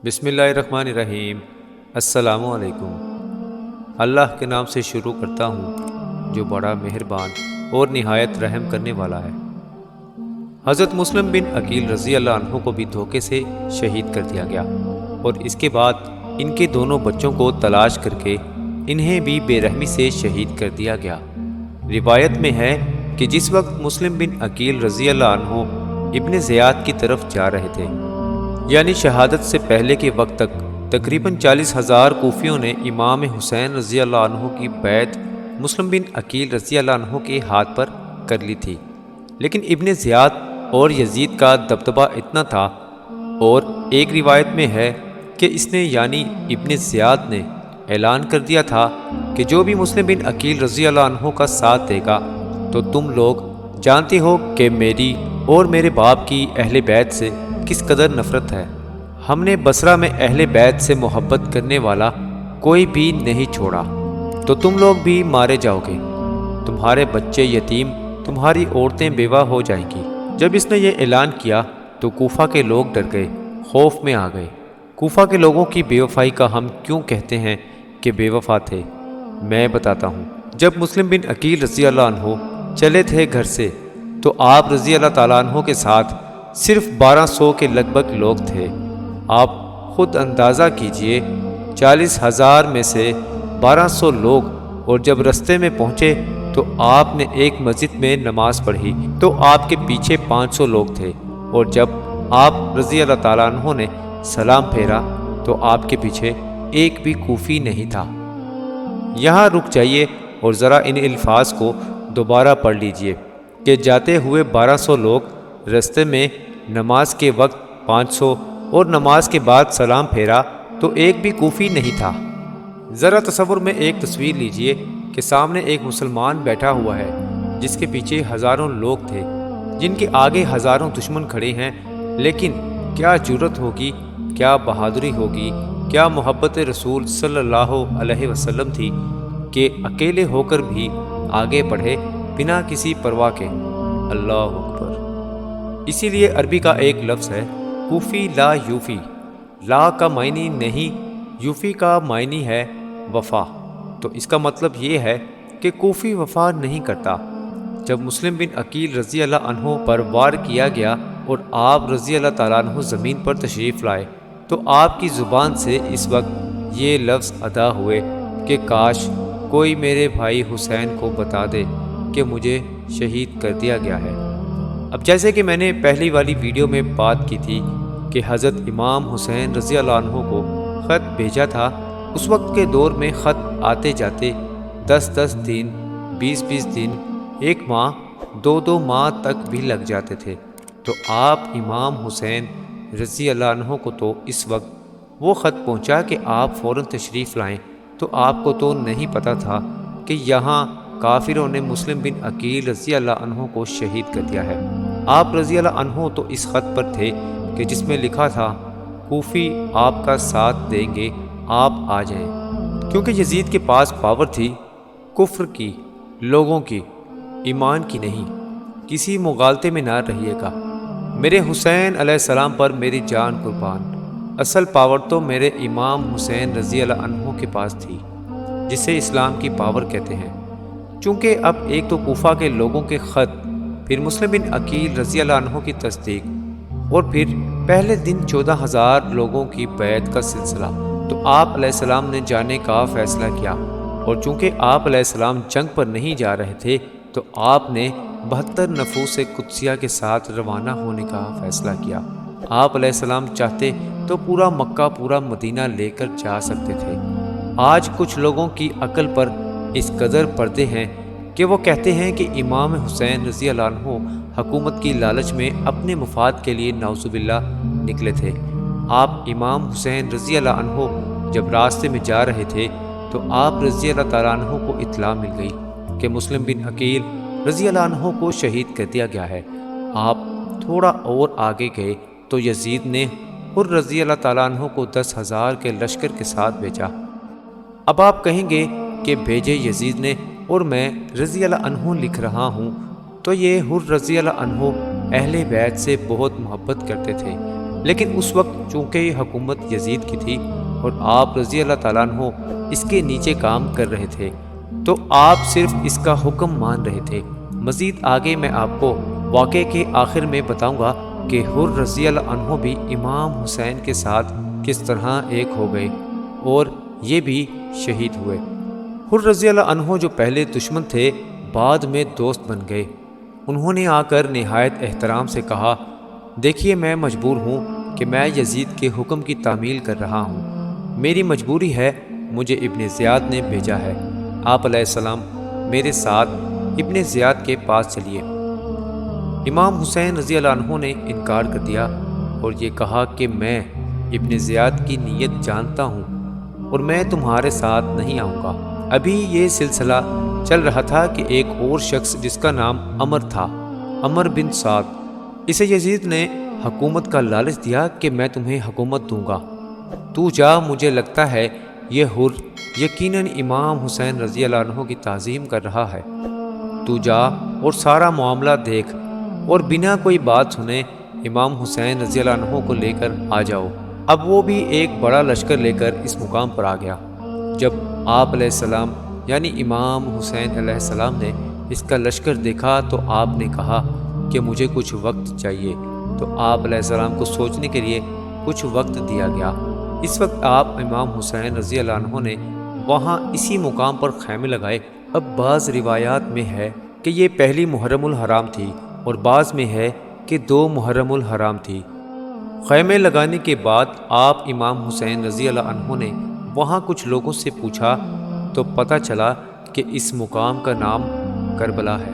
بسم اللہ الرحمن الرحیم۔ السلام علیکم۔ اللہ کے نام سے شروع کرتا ہوں جو بڑا مہربان اور نہایت رحم کرنے والا ہے۔ حضرت مسلم بن عقیل رضی اللہ عنہ کو بھی دھوکے سے شہید کر دیا گیا اور اس کے بعد ان کے دونوں بچوں کو تلاش کر کے انہیں بھی بے رحمی سے شہید کر دیا گیا۔ روایت میں ہے کہ جس وقت مسلم بن عقیل رضی اللہ عنہ ابن زیاد کی طرف جا رہے تھے، یعنی شہادت سے پہلے کے وقت تک تقریباً 40,000 کوفیوں نے امام حسین رضی اللہ عنہ کی بیعت مسلم بن عقیل رضی اللہ عنہ کے ہاتھ پر کر لی تھی، لیکن ابن زیاد اور یزید کا دبدبہ اتنا تھا، اور ایک روایت میں ہے کہ اس نے یعنی ابن زیاد نے اعلان کر دیا تھا کہ جو بھی مسلم بن عقیل رضی اللہ عنہ کا ساتھ دے گا تو تم لوگ جانتے ہو کہ میری اور میرے باپ کی اہل بیت سے کس قدر نفرت ہے۔ ہم نے بصرہ میں اہل بیت سے محبت کرنے والا کوئی بھی نہیں چھوڑا، تو تم لوگ بھی مارے جاؤ گے، تمہارے بچے یتیم، تمہاری عورتیں بیوہ ہو جائیں گی۔ جب اس نے یہ اعلان کیا تو کوفہ کے لوگ ڈر گئے، خوف میں آ گئے۔ کوفہ کے لوگوں کی بے وفائی کا ہم کیوں کہتے ہیں کہ بے وفا تھے؟ میں بتاتا ہوں۔ جب مسلم بن عقیل رضی اللہ عنہ چلے تھے گھر سے تو آپ رضی اللہ تعالیٰ عنہ کے ساتھ صرف 1200 کے لگ بھگ لوگ تھے۔ آپ خود اندازہ کیجئے، 40,000 میں سے 1200 لوگ، اور جب رستے میں پہنچے تو آپ نے ایک مسجد میں نماز پڑھی تو آپ کے پیچھے 500 لوگ تھے، اور جب آپ رضی اللہ تعالیٰ عنہ نے سلام پھیرا تو آپ کے پیچھے ایک بھی کوفی نہیں تھا۔ یہاں رک جائیے اور ذرا ان الفاظ کو دوبارہ پڑھ لیجئے کہ جاتے ہوئے 1200 لوگ، رستے میں نماز کے وقت 500، اور نماز کے بعد سلام پھیرا تو ایک بھی کوفی نہیں تھا۔ ذرا تصور میں ایک تصویر لیجئے کہ سامنے ایک مسلمان بیٹھا ہوا ہے جس کے پیچھے ہزاروں لوگ تھے، جن کے آگے ہزاروں دشمن کھڑے ہیں، لیکن کیا جرأت ہوگی، کیا بہادری ہوگی، کیا محبت رسول صلی اللہ علیہ وسلم تھی کہ اکیلے ہو کر بھی آگے بڑھے بنا کسی پرواہ کے۔ اللہ اکبر۔ اسی لیے عربی کا ایک لفظ ہے کوفی لا یوفی، لا کا معنی نہیں، یوفی کا معنی ہے وفا، تو اس کا مطلب یہ ہے کہ کوفی وفا نہیں کرتا۔ جب مسلم بن عقیل رضی اللہ عنہ پر وار کیا گیا اور آپ رضی اللہ تعالیٰ عنہ زمین پر تشریف لائے تو آپ کی زبان سے اس وقت یہ لفظ ادا ہوئے کہ کاش کوئی میرے بھائی حسین کو بتا دے کہ مجھے شہید کر دیا گیا ہے۔ اب جیسے کہ میں نے پہلی والی ویڈیو میں بات کی تھی کہ حضرت امام حسین رضی اللہ عنہ کو خط بھیجا تھا، اس وقت کے دور میں خط آتے جاتے 10 دن، 20 دن، 1 ماہ، 2 ماہ تک بھی لگ جاتے تھے۔ تو آپ امام حسین رضی اللہ عنہ کو تو اس وقت وہ خط پہنچا کہ آپ فوراً تشریف لائیں، تو آپ کو تو نہیں پتہ تھا کہ یہاں کافروں نے مسلم بن عقیل رضی اللہ عنہ کو شہید کر دیا ہے۔ آپ رضی اللہ عنہ تو اس خط پر تھے کہ جس میں لکھا تھا کوفی آپ کا ساتھ دیں گے، آپ آ جائیں، کیونکہ یزید کے پاس پاور تھی کفر کی، لوگوں کی، ایمان کی نہیں۔ کسی مغالطے میں نہ رہیے گا۔ میرے حسین علیہ السلام پر میری جان قربان، اصل پاور تو میرے امام حسین رضی اللہ عنہ کے پاس تھی، جسے اسلام کی پاور کہتے ہیں۔ چونکہ اب ایک تو کوفہ کے لوگوں کے خط، پھر مسلم بن عقیل رضی اللہ عنہ کی تصدیق، اور پھر پہلے دن 14,000 لوگوں کی بیعت کا سلسلہ، تو آپ علیہ السلام نے جانے کا فیصلہ کیا، اور چونکہ آپ علیہ السلام جنگ پر نہیں جا رہے تھے تو آپ نے 72 نفوس قدسیہ کے ساتھ روانہ ہونے کا فیصلہ کیا۔ آپ علیہ السلام چاہتے تو پورا مکہ، پورا مدینہ لے کر جا سکتے تھے۔ آج کچھ لوگوں کی عقل پر اس قدر پردے ہیں کہ وہ کہتے ہیں کہ امام حسین رضی اللہ عنہ حکومت کی لالچ میں اپنے مفاد کے لیے نعوذ باللہ نکلے تھے۔ آپ امام حسین رضی اللہ عنہ جب راستے میں جا رہے تھے تو آپ رضی اللہ تعالیٰ عنہ کو اطلاع مل گئی کہ مسلم بن عقیل رضی اللہ عنہ کو شہید کر دیا گیا ہے۔ آپ تھوڑا اور آگے گئے تو یزید نے حر رضی اللہ تعالیٰ عنہ کو 10,000 کے لشکر کے ساتھ بھیجا۔ اب آپ کہیں گے کہ بھیجے یزید نے اور میں رضی اللہ عنہ لکھ رہا ہوں، تو یہ حر رضی اللہ عنہ اہل بیت سے بہت محبت کرتے تھے، لیکن اس وقت چونکہ یہ حکومت یزید کی تھی اور آپ رضی اللہ تعالیٰ عنہ اس کے نیچے کام کر رہے تھے تو آپ صرف اس کا حکم مان رہے تھے۔ مزید آگے میں آپ کو واقعے کے آخر میں بتاؤں گا کہ حر رضی اللہ عنہ بھی امام حسین کے ساتھ کس طرح ایک ہو گئے اور یہ بھی شہید ہوئے۔ حر رضی اللہ عنہ جو پہلے دشمن تھے بعد میں دوست بن گئے۔ انہوں نے آ کر نہایت احترام سے کہا، دیکھیے میں مجبور ہوں کہ میں یزید کے حکم کی تعمیل کر رہا ہوں، میری مجبوری ہے، مجھے ابن زیاد نے بھیجا ہے، آپ علیہ السلام میرے ساتھ ابن زیاد کے پاس چلیے۔ امام حسین رضی اللہ عنہ نے انکار کر دیا اور یہ کہا کہ میں ابن زیاد کی نیت جانتا ہوں اور میں تمہارے ساتھ نہیں آؤں گا۔ ابھی یہ سلسلہ چل رہا تھا کہ ایک اور شخص جس کا نام عمر تھا، عمر بن سعد، اسے یزید نے حکومت کا لالچ دیا کہ میں تمہیں حکومت دوں گا، تو جا، مجھے لگتا ہے یہ حر یقیناً امام حسین رضی اللہ عنہ کی تعظیم کر رہا ہے، تو جا اور سارا معاملہ دیکھ اور بنا کوئی بات سنے امام حسین رضی اللہ عنہ کو لے کر آ جاؤ۔ اب وہ بھی ایک بڑا لشکر لے کر اس مقام پر آ گیا۔ جب آپ علیہ السلام یعنی امام حسین علیہ السلام نے اس کا لشکر دیکھا تو آپ نے کہا کہ مجھے کچھ وقت چاہیے، تو آپ علیہ السلام کو سوچنے کے لیے کچھ وقت دیا گیا۔ اس وقت آپ امام حسین رضی اللہ عنہ نے وہاں اسی مقام پر خیمے لگائے۔ اب بعض روایات میں ہے کہ یہ پہلی محرم الحرام تھی اور بعض میں ہے کہ 2 محرم الحرام تھی۔ خیمے لگانے کے بعد آپ امام حسین رضی اللہ عنہ نے وہاں کچھ لوگوں سے پوچھا تو پتہ چلا کہ اس مقام کا نام کربلا ہے۔